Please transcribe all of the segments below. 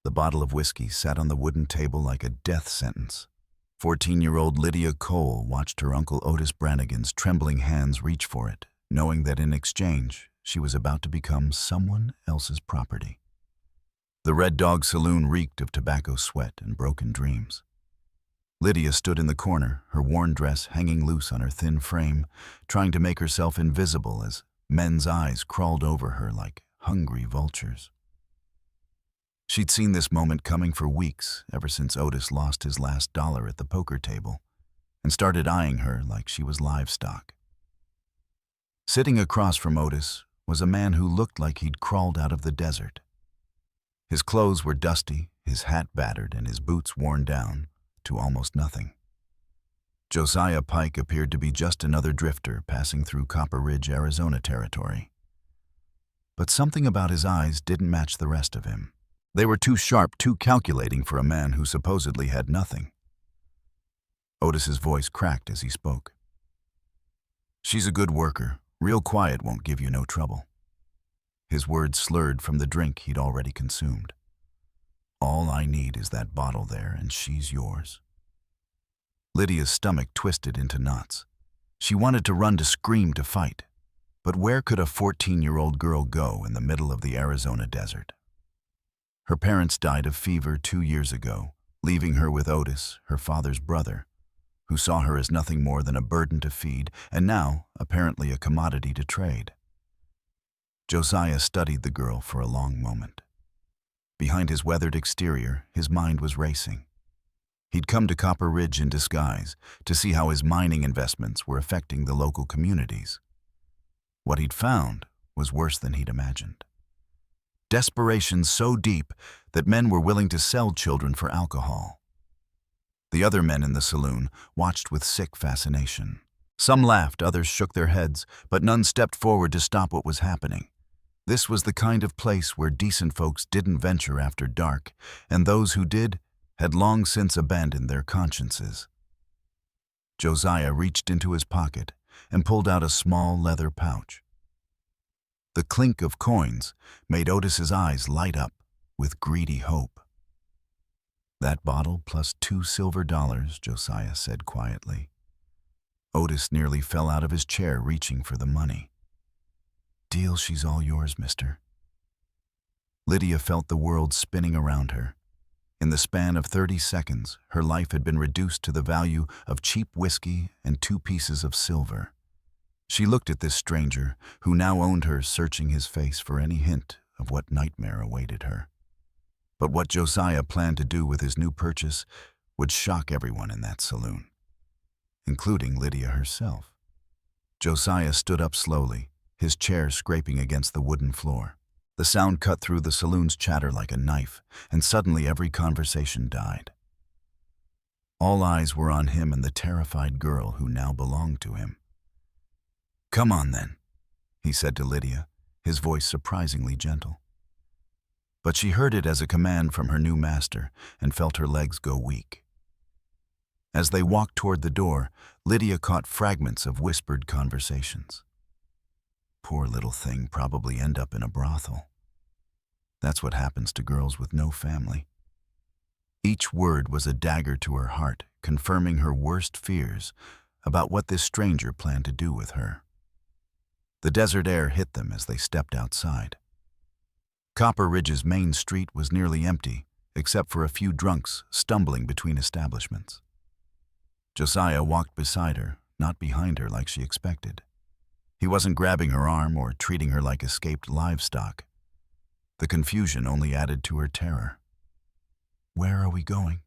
The bottle of whiskey sat on the wooden table like a death sentence. 14-year-old Lydia Cole watched her uncle Otis Brannigan's trembling hands reach for it, knowing that in exchange, she was about to become someone else's property. The Red Dog Saloon reeked of tobacco sweat and broken dreams. Lydia stood in the corner, her worn dress hanging loose on her thin frame, trying to make herself invisible as men's eyes crawled over her like hungry vultures. She'd seen this moment coming for weeks, ever since Otis lost his last dollar at the poker table, and started eyeing her like she was livestock. Sitting across from Otis was a man who looked like he'd crawled out of the desert. His clothes were dusty, his hat battered, and his boots worn down to almost nothing. Josiah Pike appeared to be just another drifter passing through Copper Ridge, Arizona territory. But something about his eyes didn't match the rest of him. They were too sharp, too calculating for a man who supposedly had nothing. Otis's voice cracked as he spoke. "She's a good worker. Real quiet, won't give you no trouble." His words slurred from the drink he'd already consumed. "All I need is that bottle there, and she's yours." Lydia's stomach twisted into knots. She wanted to run, to scream, to fight. But where could a 14-year-old girl go in the middle of the Arizona desert? Her parents died of fever 2 years ago, leaving her with Otis, her father's brother, who saw her as nothing more than a burden to feed, and now, apparently, a commodity to trade. Josiah studied the girl for a long moment. Behind his weathered exterior, his mind was racing. He'd come to Copper Ridge in disguise to see how his mining investments were affecting the local communities. What he'd found was worse than he'd imagined. Desperation so deep that men were willing to sell children for alcohol. The other men in the saloon watched with sick fascination. Some laughed, others shook their heads, but none stepped forward to stop what was happening. This was the kind of place where decent folks didn't venture after dark, and those who did had long since abandoned their consciences. Josiah reached into his pocket and pulled out a small leather pouch. The clink of coins made Otis's eyes light up with greedy hope. "That bottle plus 2 silver dollars," Josiah said quietly. Otis nearly fell out of his chair, reaching for the money. "Deal, she's all yours, mister." Lydia felt the world spinning around her. In the span of 30 seconds, her life had been reduced to the value of cheap whiskey and 2 pieces of silver. She looked at this stranger, who now owned her, searching his face for any hint of what nightmare awaited her. But what Josiah planned to do with his new purchase would shock everyone in that saloon, including Lydia herself. Josiah stood up slowly, his chair scraping against the wooden floor. The sound cut through the saloon's chatter like a knife, and suddenly every conversation died. All eyes were on him and the terrified girl who now belonged to him. "Come on, then," he said to Lydia, his voice surprisingly gentle. But she heard it as a command from her new master and felt her legs go weak. As they walked toward the door, Lydia caught fragments of whispered conversations. "Poor little thing, probably end up in a brothel. That's what happens to girls with no family." Each word was a dagger to her heart, confirming her worst fears about what this stranger planned to do with her. The desert air hit them as they stepped outside. Copper Ridge's main street was nearly empty, except for a few drunks stumbling between establishments. Josiah walked beside her, not behind her like she expected. He wasn't grabbing her arm or treating her like escaped livestock. The confusion only added to her terror. "Where are we going?"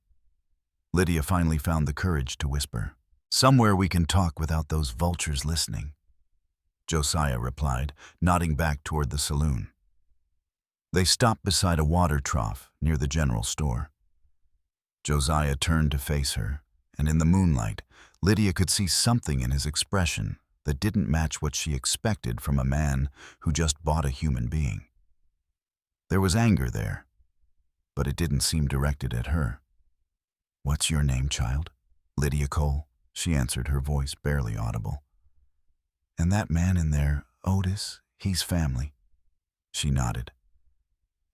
Lydia finally found the courage to whisper. "Somewhere we can talk without those vultures listening," Josiah replied, nodding back toward the saloon. They stopped beside a water trough near the general store. Josiah turned to face her, and in the moonlight, Lydia could see something in his expression that didn't match what she expected from a man who just bought a human being. There was anger there, but it didn't seem directed at her. "What's your name, child?" "Lydia Cole," she answered, her voice barely audible. "And that man in there, Otis, he's family." She nodded.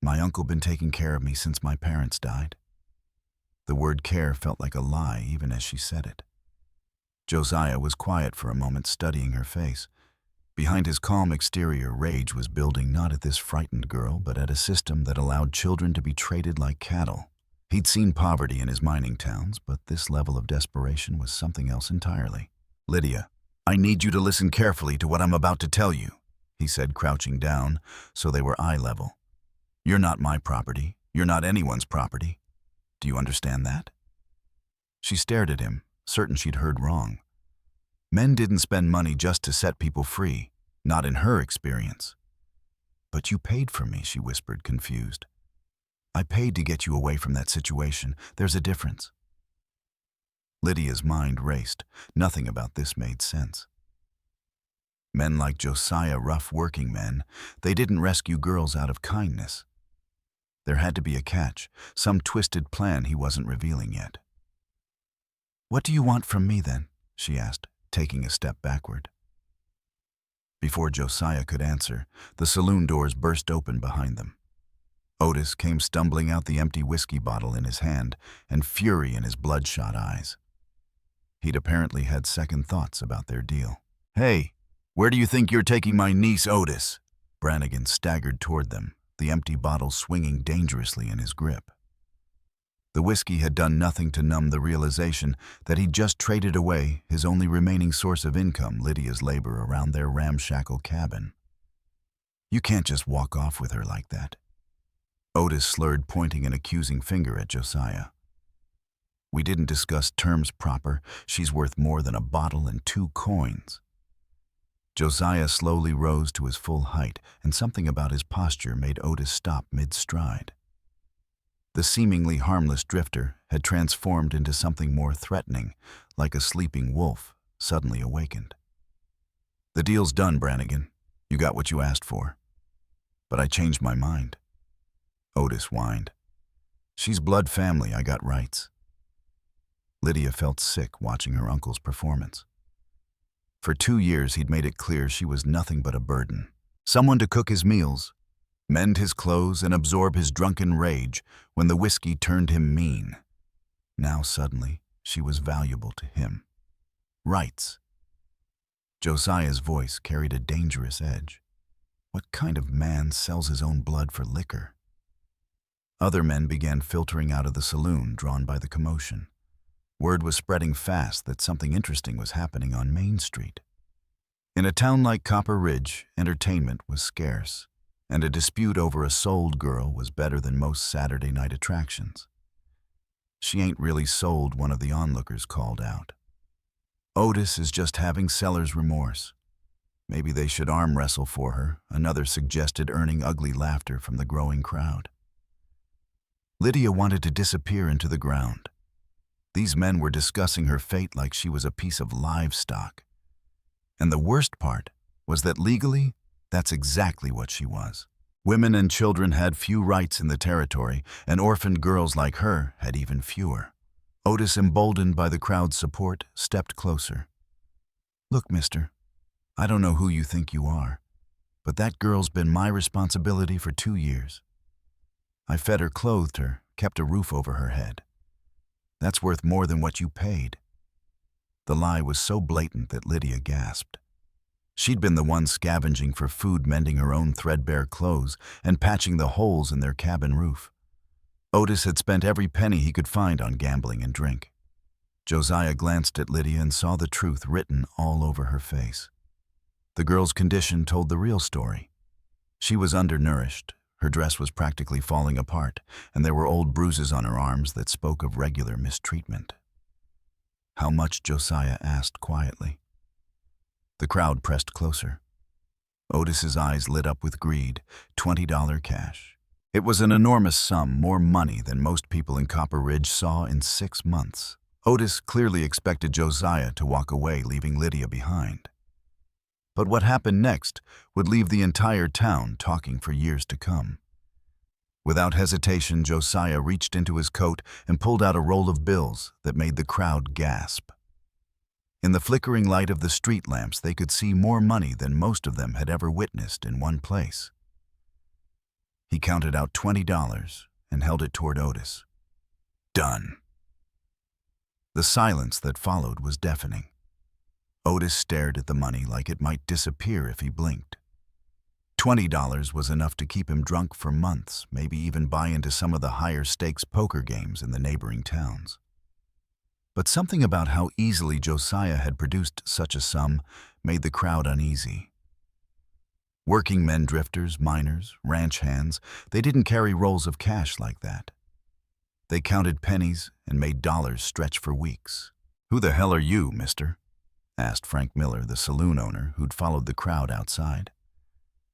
My uncle been taking care of me since my parents died. The word care felt like a lie even as she said it. Josiah was quiet for a moment, studying her face. Behind his calm exterior, rage was building not at this frightened girl, but at a system that allowed children to be traded like cattle. He'd seen poverty in his mining towns, but this level of desperation was something else entirely. "Lydia, I need you to listen carefully to what I'm about to tell you," he said, crouching down so they were eye level. "You're not my property. You're not anyone's property. Do you understand that?" She stared at him, certain she'd heard wrong. Men didn't spend money just to set people free, not in her experience. "But you paid for me," she whispered, confused. "I paid to get you away from that situation. There's a difference." Lydia's mind raced. Nothing about this made sense. Men like Josiah, rough working men, they didn't rescue girls out of kindness. There had to be a catch, some twisted plan he wasn't revealing yet. "What do you want from me then?" she asked, taking a step backward. Before Josiah could answer, the saloon doors burst open behind them. Otis came stumbling out, the empty whiskey bottle in his hand and fury in his bloodshot eyes. He'd apparently had second thoughts about their deal. "Hey, where do you think you're taking my niece, Otis?" Brannigan staggered toward them, the empty bottle swinging dangerously in his grip. The whiskey had done nothing to numb the realization that he'd just traded away his only remaining source of income, Lydia's labor around their ramshackle cabin. "You can't just walk off with her like that." Otis slurred, pointing an accusing finger at Josiah. "We didn't discuss terms proper. She's worth more than a bottle and 2 coins. Josiah slowly rose to his full height, and something about his posture made Otis stop mid-stride. The seemingly harmless drifter had transformed into something more threatening, like a sleeping wolf suddenly awakened. "The deal's done, Brannigan. You got what you asked for. But I changed my mind." Otis whined. "She's blood family. I got rights." Lydia felt sick watching her uncle's performance. For 2 years he'd made it clear she was nothing but a burden. Someone to cook his meals, mend his clothes, and absorb his drunken rage when the whiskey turned him mean. Now suddenly she was valuable to him. Rights. Josiah's voice carried a dangerous edge. What kind of man sells his own blood for liquor? Other men began filtering out of the saloon, drawn by the commotion. Word was spreading fast that something interesting was happening on Main Street. In a town like Copper Ridge, entertainment was scarce, and a dispute over a sold girl was better than most Saturday night attractions. "She ain't really sold," one of the onlookers called out. "Otis is just having seller's remorse. Maybe they should arm wrestle for her," another suggested, earning ugly laughter from the growing crowd. Lydia wanted to disappear into the ground. These men were discussing her fate like she was a piece of livestock. And the worst part was that legally, that's exactly what she was. Women and children had few rights in the territory, and orphaned girls like her had even fewer. Otis, emboldened by the crowd's support, stepped closer. "Look, mister, I don't know who you think you are, but that girl's been my responsibility for 2 years. I fed her, clothed her, kept a roof over her head. That's worth more than what you paid." The lie was so blatant that Lydia gasped. She'd been the one scavenging for food, mending her own threadbare clothes, and patching the holes in their cabin roof. Otis had spent every penny he could find on gambling and drink. Josiah glanced at Lydia and saw the truth written all over her face. The girl's condition told the real story. She was undernourished. Her dress was practically falling apart, and there were old bruises on her arms that spoke of regular mistreatment. "How much?" Josiah asked quietly. The crowd pressed closer. Otis's eyes lit up with greed. $20 cash. It was an enormous sum, more money than most people in Copper Ridge saw in 6 months. Otis clearly expected Josiah to walk away, leaving Lydia behind. But what happened next would leave the entire town talking for years to come. Without hesitation, Josiah reached into his coat and pulled out a roll of bills that made the crowd gasp. In the flickering light of the street lamps, they could see more money than most of them had ever witnessed in one place. He counted out $20 and held it toward Otis. Done. The silence that followed was deafening. Otis stared at the money like it might disappear if he blinked. $20 was enough to keep him drunk for months, maybe even buy into some of the higher-stakes poker games in the neighboring towns. But something about how easily Josiah had produced such a sum made the crowd uneasy. Working men, drifters, miners, ranch hands, they didn't carry rolls of cash like that. They counted pennies and made dollars stretch for weeks. "Who the hell are you, mister?" asked Frank Miller, the saloon owner who'd followed the crowd outside.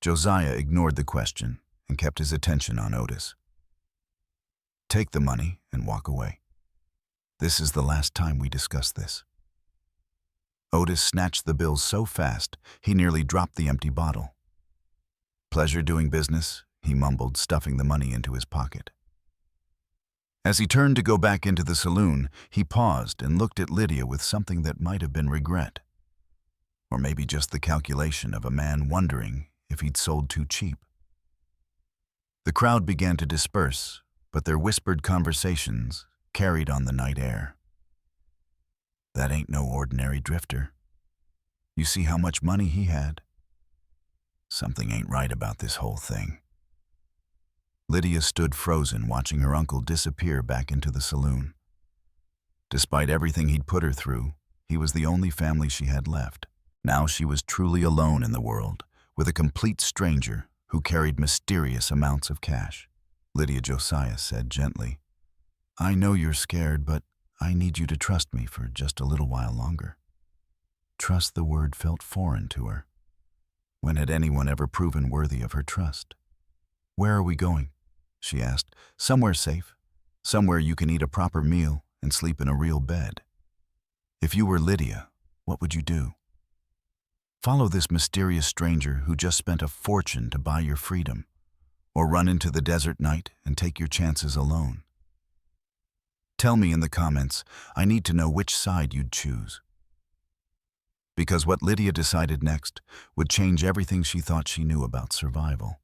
Josiah ignored the question and kept his attention on Otis. "Take the money and walk away. This is the last time we discuss this." Otis snatched the bills so fast he nearly dropped the empty bottle. "Pleasure doing business," he mumbled, stuffing the money into his pocket. As he turned to go back into the saloon, he paused and looked at Lydia with something that might have been regret. Or maybe just the calculation of a man wondering if he'd sold too cheap. The crowd began to disperse, but their whispered conversations carried on the night air. "That ain't no ordinary drifter. You see how much money he had? Something ain't right about this whole thing." Lydia stood frozen, watching her uncle disappear back into the saloon. Despite everything he'd put her through, he was the only family she had left. Now she was truly alone in the world, with a complete stranger who carried mysterious amounts of cash. Lydia, Josiah said gently, "I know you're scared, but I need you to trust me for just a little while longer." Trust, the word felt foreign to her. When had anyone ever proven worthy of her trust? "Where are we going?" she asked. "Somewhere safe. Somewhere you can eat a proper meal and sleep in a real bed. If you were Lydia, what would you do? Follow this mysterious stranger who just spent a fortune to buy your freedom, or run into the desert night and take your chances alone? Tell me in the comments. I need to know which side you'd choose." Because what Lydia decided next would change everything she thought she knew about survival.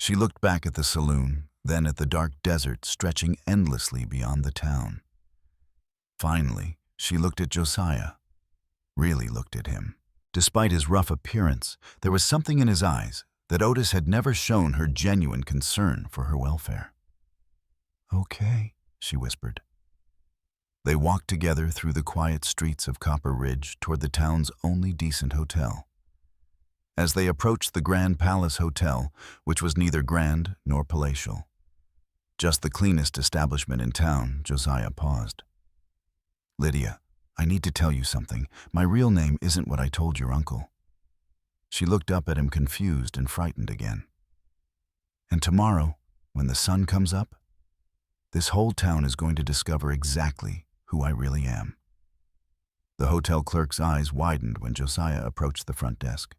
She looked back at the saloon, then at the dark desert stretching endlessly beyond the town. Finally, she looked at Josiah, really looked at him. Despite his rough appearance, there was something in his eyes that Otis had never shown her genuine concern for her welfare. "Okay," she whispered. They walked together through the quiet streets of Copper Ridge toward the town's only decent hotel. As they approached the Grand Palace Hotel, which was neither grand nor palatial, just the cleanest establishment in town, Josiah paused. "Lydia, I need to tell you something. My real name isn't what I told your uncle." She looked up at him, confused and frightened again. "And tomorrow, when the sun comes up, this whole town is going to discover exactly who I really am." The hotel clerk's eyes widened when Josiah approached the front desk.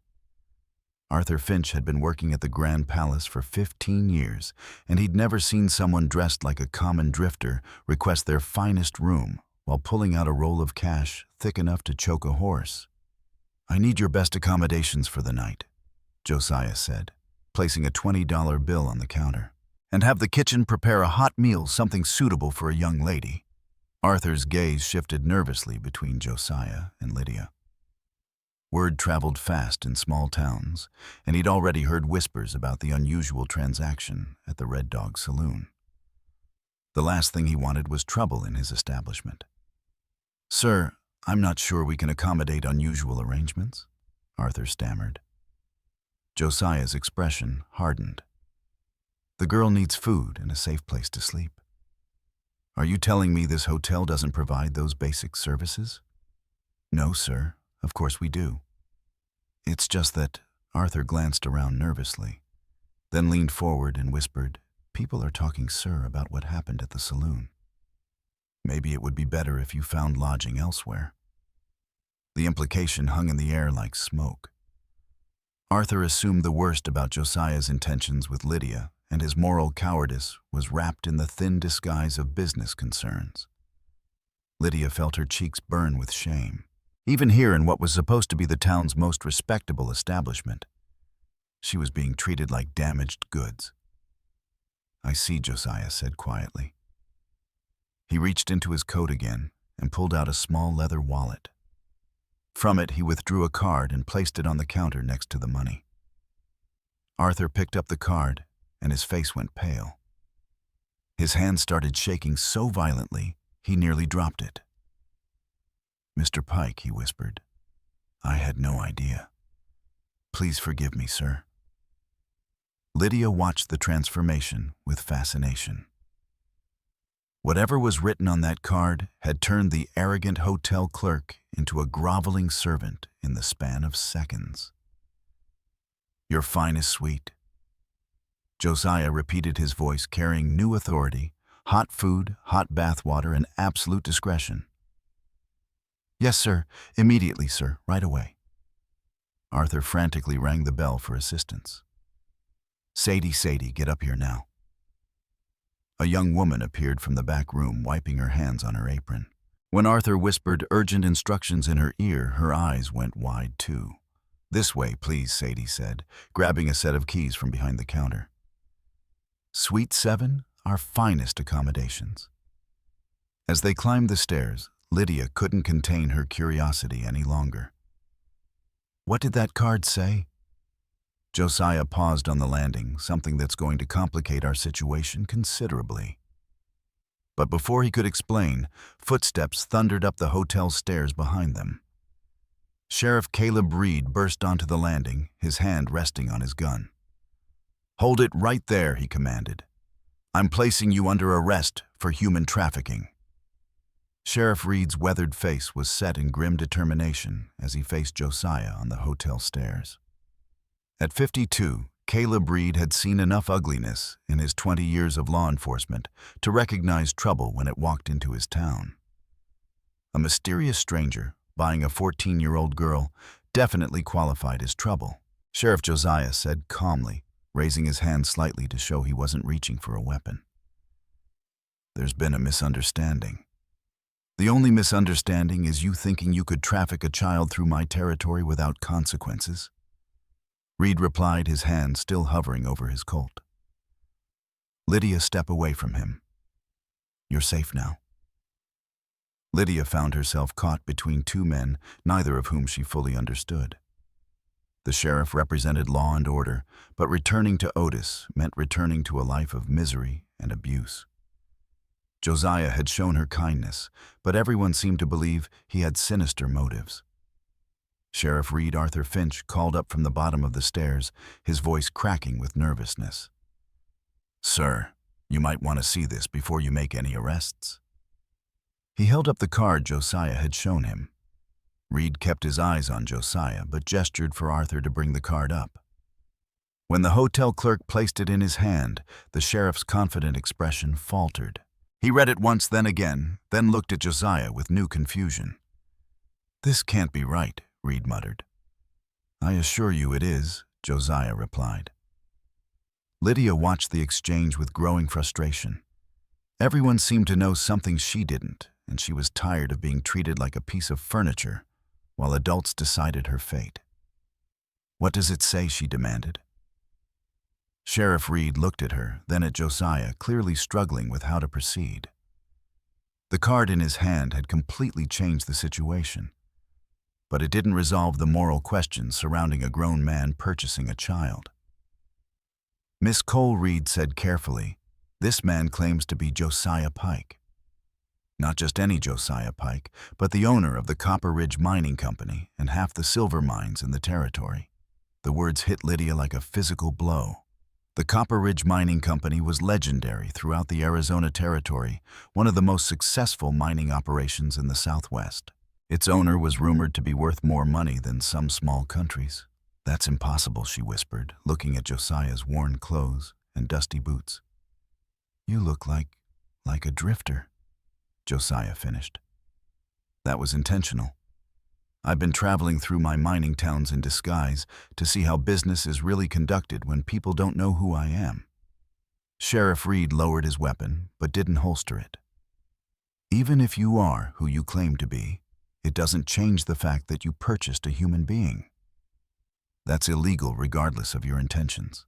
Arthur Finch had been working at the Grand Palace for 15 years, and he'd never seen someone dressed like a common drifter request their finest room while pulling out a roll of cash thick enough to choke a horse. "I need your best accommodations for the night," Josiah said, placing a $20 bill on the counter. "And have the kitchen prepare a hot meal, something suitable for a young lady." Arthur's gaze shifted nervously between Josiah and Lydia. Word traveled fast in small towns, and he'd already heard whispers about the unusual transaction at the Red Dog Saloon. The last thing he wanted was trouble in his establishment. "Sir, I'm not sure we can accommodate unusual arrangements," Arthur stammered. Josiah's expression hardened. "The girl needs food and a safe place to sleep. Are you telling me this hotel doesn't provide those basic services?" "No, sir. Of course we do. It's just that," Arthur glanced around nervously, then leaned forward and whispered, "People are talking, sir, about what happened at the saloon. Maybe it would be better if you found lodging elsewhere." The implication hung in the air like smoke. Arthur assumed the worst about Josiah's intentions with Lydia, and his moral cowardice was wrapped in the thin disguise of business concerns. Lydia felt her cheeks burn with shame. Even here in what was supposed to be the town's most respectable establishment, she was being treated like damaged goods. I see, Josiah said quietly. He reached into his coat again and pulled out a small leather wallet. From it, he withdrew a card and placed it on the counter next to the money. Arthur picked up the card, and his face went pale. His hand started shaking so violently, he nearly dropped it. "Mr. Pike," he whispered, "I had no idea. Please forgive me, sir." Lydia watched the transformation with fascination. Whatever was written on that card had turned the arrogant hotel clerk into a groveling servant in the span of seconds. "Your finest suite." Josiah repeated, his voice carrying new authority: hot food, hot bath water, and absolute discretion. "Yes, sir. Immediately, sir. Right away." Arthur frantically rang the bell for assistance. Sadie, get up here now." A young woman appeared from the back room, wiping her hands on her apron. When Arthur whispered urgent instructions in her ear, her eyes went wide too. "This way, please," Sadie said, grabbing a set of keys from behind the counter. Suite 7, our finest accommodations. As they climbed the stairs, Lydia couldn't contain her curiosity any longer. "What did that card say?" Josiah paused on the landing, something that's going to complicate our situation considerably. But before he could explain, footsteps thundered up the hotel stairs behind them. Sheriff Caleb Reed burst onto the landing, his hand resting on his gun. "Hold it right there," he commanded. "I'm placing you under arrest for human trafficking." Sheriff Reed's weathered face was set in grim determination as he faced Josiah on the hotel stairs. At 52, Caleb Reed had seen enough ugliness in his 20 years of law enforcement to recognize trouble when it walked into his town. A mysterious stranger buying a 14-year-old girl definitely qualified as trouble, Sheriff Josiah said calmly, raising his hand slightly to show he wasn't reaching for a weapon. "There's been a misunderstanding. The only misunderstanding is you thinking you could traffic a child through my territory without consequences." Reed replied, his hand still hovering over his Colt. "Lydia, step away from him. You're safe now." Lydia found herself caught between two men, neither of whom she fully understood. The sheriff represented law and order, but returning to Otis meant returning to a life of misery and abuse. Josiah had shown her kindness, but everyone seemed to believe he had sinister motives. Sheriff Reed Arthur Finch called up from the bottom of the stairs, his voice cracking with nervousness. "Sir, you might want to see this before you make any arrests." He held up the card Josiah had shown him. Reed kept his eyes on Josiah, but gestured for Arthur to bring the card up. When the hotel clerk placed it in his hand, the sheriff's confident expression faltered. He read it once, then again, then looked at Josiah with new confusion. "This can't be right," Reed muttered. "I assure you it is," Josiah replied. Lydia watched the exchange with growing frustration. Everyone seemed to know something she didn't, and she was tired of being treated like a piece of furniture while adults decided her fate. "What does it say?" she demanded. Sheriff Reed looked at her, then at Josiah, clearly struggling with how to proceed. The card in his hand had completely changed the situation, but it didn't resolve the moral questions surrounding a grown man purchasing a child. Miss Cole Reed said carefully, "This man claims to be Josiah Pike. Not just any Josiah Pike, but the owner of the Copper Ridge Mining Company and half the silver mines in the territory." The words hit Lydia like a physical blow. The Copper Ridge Mining Company was legendary throughout the Arizona Territory, one of the most successful mining operations in the Southwest. Its owner was rumored to be worth more money than some small countries. "That's impossible," she whispered, looking at Josiah's worn clothes and dusty boots. "You look like a drifter," Josiah finished. "That was intentional. I've been traveling through my mining towns in disguise to see how business is really conducted when people don't know who I am." Sheriff Reed lowered his weapon, but didn't holster it. "Even if you are who you claim to be, it doesn't change the fact that you purchased a human being. That's illegal regardless of your intentions."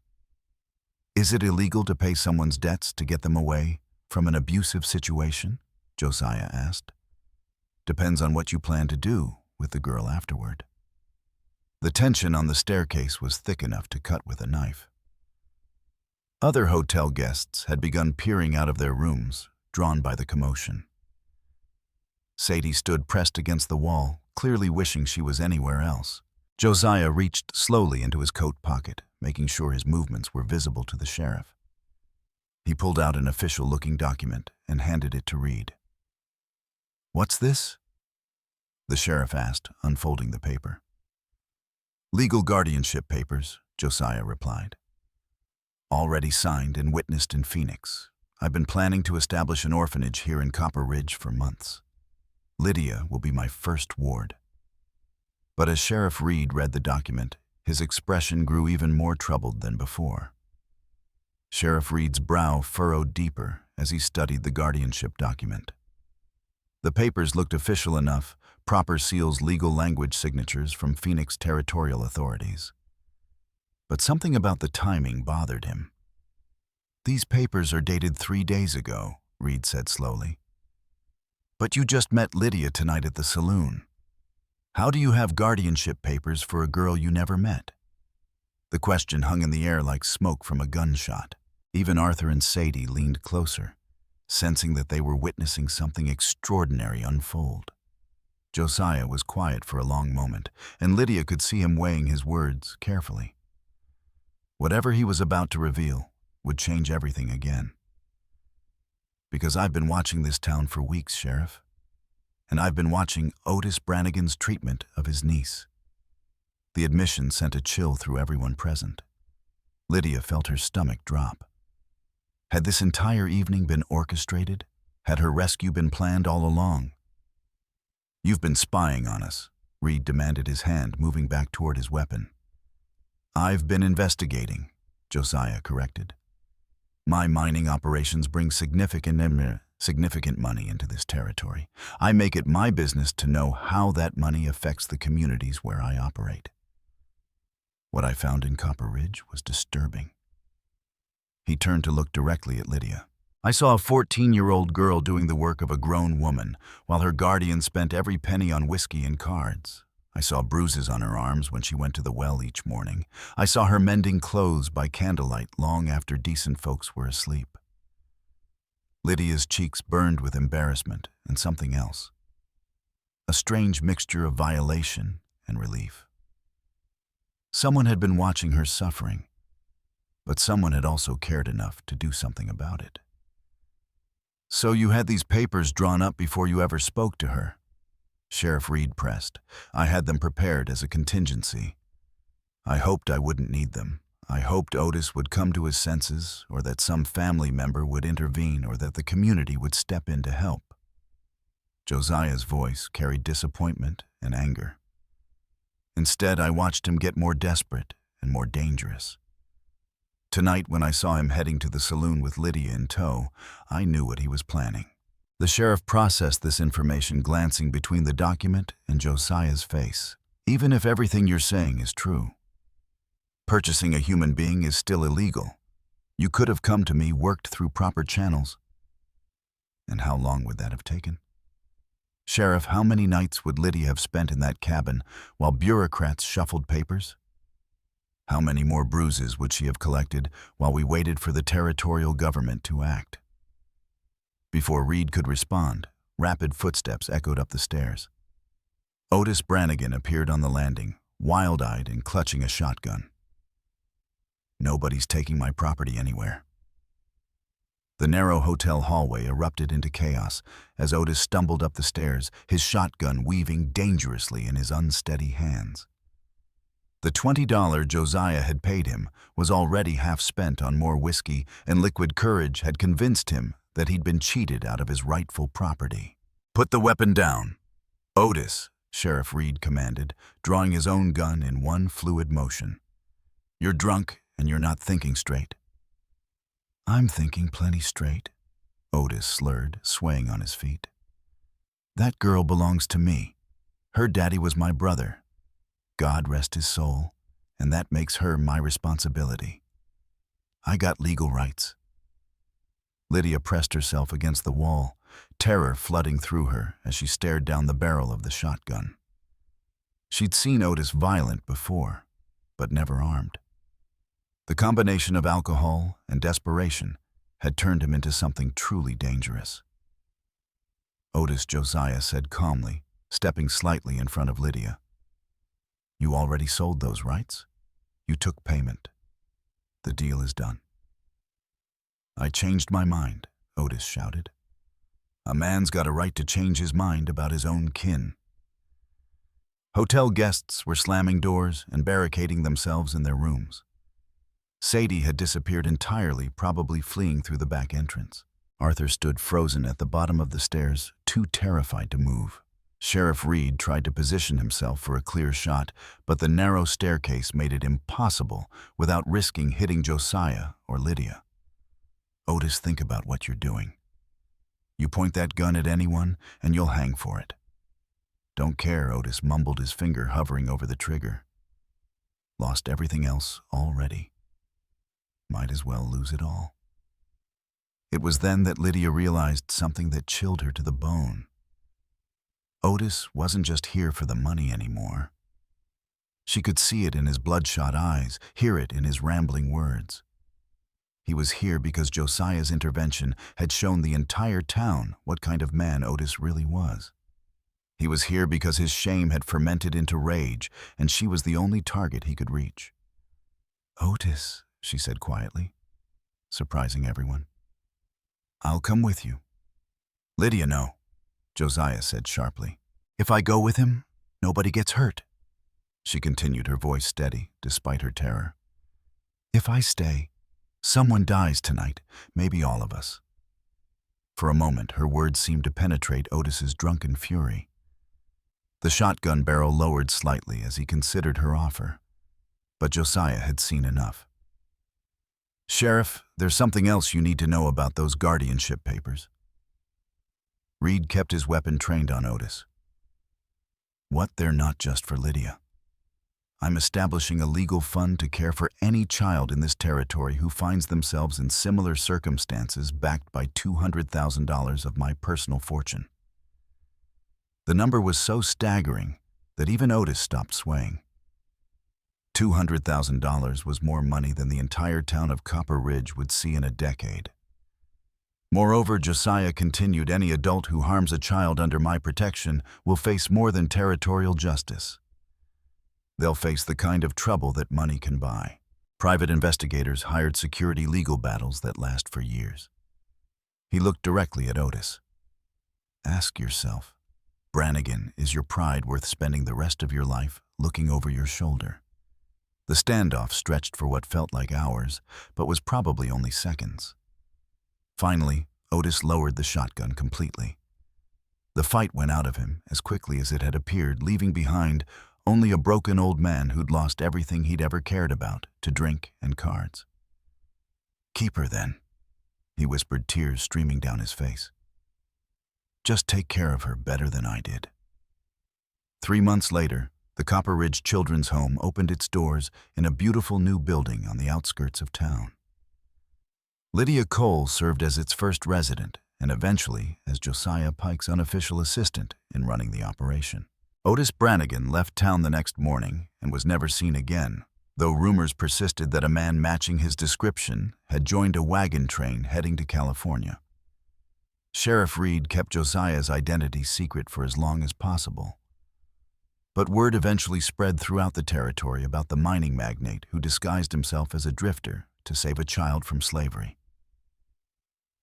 Is it illegal to pay someone's debts to get them away from an abusive situation? Josiah asked. Depends on what you plan to do with the girl afterward. The tension on the staircase was thick enough to cut with a knife. Other hotel guests had begun peering out of their rooms, drawn by the commotion. Sadie stood pressed against the wall, clearly wishing she was anywhere else. Josiah reached slowly into his coat pocket, making sure his movements were visible to the sheriff. He pulled out an official-looking document and handed it to Reed. "What's this?" the sheriff asked, unfolding the paper. "Legal guardianship papers," Josiah replied. "Already signed and witnessed in Phoenix. I've been planning to establish an orphanage here in Copper Ridge for months. Lydia will be my first ward." But as Sheriff Reed read the document, his expression grew even more troubled than before. Sheriff Reed's brow furrowed deeper as he studied the guardianship document. The papers looked official enough, proper seals, legal language signatures from Phoenix territorial authorities. But something about the timing bothered him. "These papers are dated 3 days ago," Reed said slowly. "But you just met Lydia tonight at the saloon. How do you have guardianship papers for a girl you never met?" The question hung in the air like smoke from a gunshot. Even Arthur and Sadie leaned closer, sensing that they were witnessing something extraordinary unfold. Josiah was quiet for a long moment, and Lydia could see him weighing his words carefully. Whatever he was about to reveal would change everything again. "Because I've been watching this town for weeks, Sheriff. And I've been watching Otis Brannigan's treatment of his niece." The admission sent a chill through everyone present. Lydia felt her stomach drop. Had this entire evening been orchestrated? Had her rescue been planned all along? "You've been spying on us," Reed demanded, his hand moving back toward his weapon. "I've been investigating," Josiah corrected. "My mining operations bring significant money into this territory. I make it my business to know how that money affects the communities where I operate." What I found in Copper Ridge was disturbing. He turned to look directly at Lydia. "I saw a 14-year-old girl doing the work of a grown woman, while her guardian spent every penny on whiskey and cards. I saw bruises on her arms when she went to the well each morning. I saw her mending clothes by candlelight long after decent folks were asleep." Lydia's cheeks burned with embarrassment and something else. A strange mixture of violation and relief. Someone had been watching her suffering, but someone had also cared enough to do something about it. "So you had these papers drawn up before you ever spoke to her?" Sheriff Reed pressed. "I had them prepared as a contingency. I hoped I wouldn't need them. I hoped Otis would come to his senses, or that some family member would intervene, or that the community would step in to help." Josiah's voice carried disappointment and anger. "Instead, I watched him get more desperate and more dangerous. Tonight, when I saw him heading to the saloon with Lydia in tow, I knew what he was planning." The sheriff processed this information, glancing between the document and Josiah's face. "Even if everything you're saying is true, purchasing a human being is still illegal. You could have come to me, worked through proper channels." "And how long would that have taken?" "Sheriff, how many nights would Lydia have spent in that cabin while bureaucrats shuffled papers? How many more bruises would she have collected while we waited for the territorial government to act?" Before Reed could respond, rapid footsteps echoed up the stairs. Otis Brannigan appeared on the landing, wild-eyed and clutching a shotgun. "Nobody's taking my property anywhere." The narrow hotel hallway erupted into chaos as Otis stumbled up the stairs, his shotgun weaving dangerously in his unsteady hands. The $20 Josiah had paid him was already half spent on more whiskey, and liquid courage had convinced him that he'd been cheated out of his rightful property. "Put the weapon down." "Otis," Sheriff Reed commanded, drawing his own gun in one fluid motion. "You're drunk and you're not thinking straight." "I'm thinking plenty straight," Otis slurred, swaying on his feet. "That girl belongs to me. Her daddy was my brother. God rest his soul, and that makes her my responsibility. I got legal rights. Lydia pressed herself against the wall, terror flooding through her as she stared down the barrel of the shotgun. She'd seen Otis violent before, but never armed. The combination of alcohol and desperation had turned him into something truly dangerous. Otis, Josiah said calmly, stepping slightly in front of Lydia. You already sold those rights? You took payment. The deal is done. I changed my mind, Otis shouted. A man's got a right to change his mind about his own kin. Hotel guests were slamming doors and barricading themselves in their rooms. Sadie had disappeared entirely, probably fleeing through the back entrance. Arthur stood frozen at the bottom of the stairs, too terrified to move. Sheriff Reed tried to position himself for a clear shot, but the narrow staircase made it impossible without risking hitting Josiah or Lydia. Otis, think about what you're doing. You point that gun at anyone, and you'll hang for it. Don't care, Otis mumbled, his finger hovering over the trigger. Lost everything else already. Might as well lose it all. It was then that Lydia realized something that chilled her to the bone. Otis wasn't just here for the money anymore. She could see it in his bloodshot eyes, hear it in his rambling words. He was here because Josiah's intervention had shown the entire town what kind of man Otis really was. He was here because his shame had fermented into rage, and she was the only target he could reach. Otis, she said quietly, surprising everyone. I'll come with you. Lydia, no, Josiah said sharply. If I go with him, nobody gets hurt. She continued, her voice steady, despite her terror. If I stay, someone dies tonight, maybe all of us. For a moment, her words seemed to penetrate Otis's drunken fury. The shotgun barrel lowered slightly as he considered her offer, but Josiah had seen enough. Sheriff, there's something else you need to know about those guardianship papers. Reed kept his weapon trained on Otis. What? They're not just for Lydia. I'm establishing a legal fund to care for any child in this territory who finds themselves in similar circumstances, backed by $200,000 of my personal fortune. The number was so staggering that even Otis stopped swaying. $200,000 was more money than the entire town of Copper Ridge would see in a decade. Moreover, Josiah continued, any adult who harms a child under my protection will face more than territorial justice. They'll face the kind of trouble that money can buy. Private investigators hired security legal battles that last for years. He looked directly at Otis. Ask yourself, Brannigan, is your pride worth spending the rest of your life looking over your shoulder? The standoff stretched for what felt like hours, but was probably only seconds. Finally, Otis lowered the shotgun completely. The fight went out of him as quickly as it had appeared, leaving behind only a broken old man who'd lost everything he'd ever cared about to drink and cards. Keep her then, he whispered, tears streaming down his face. Just take care of her better than I did. 3 months later, the Copper Ridge Children's Home opened its doors in a beautiful new building on the outskirts of town. Lydia Cole served as its first resident and eventually as Josiah Pike's unofficial assistant in running the operation. Otis Brannigan left town the next morning and was never seen again, though rumors persisted that a man matching his description had joined a wagon train heading to California. Sheriff Reed kept Josiah's identity secret for as long as possible. But word eventually spread throughout the territory about the mining magnate who disguised himself as a drifter to save a child from slavery.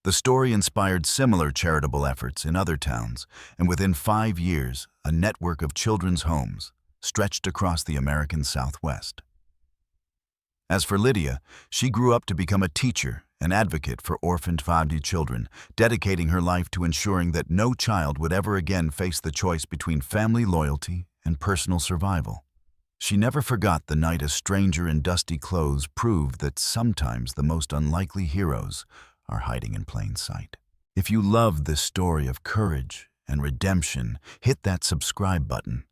The story inspired similar charitable efforts in other towns, and within 5 years, a network of children's homes stretched across the American Southwest. As for Lydia, she grew up to become a teacher, an advocate for orphaned Fadi children, dedicating her life to ensuring that no child would ever again face the choice between family loyalty and personal survival. She never forgot the night a stranger in dusty clothes proved that sometimes the most unlikely heroes are hiding in plain sight. If you love this story of courage and redemption, hit that subscribe button,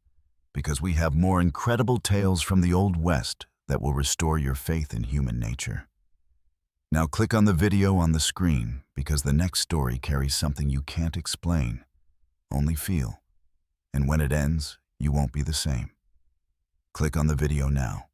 because we have more incredible tales from the Old West that will restore your faith in human nature. Now click on the video on the screen because the next story carries something you can't explain, only feel. And when it ends, you won't be the same. Click on the video now.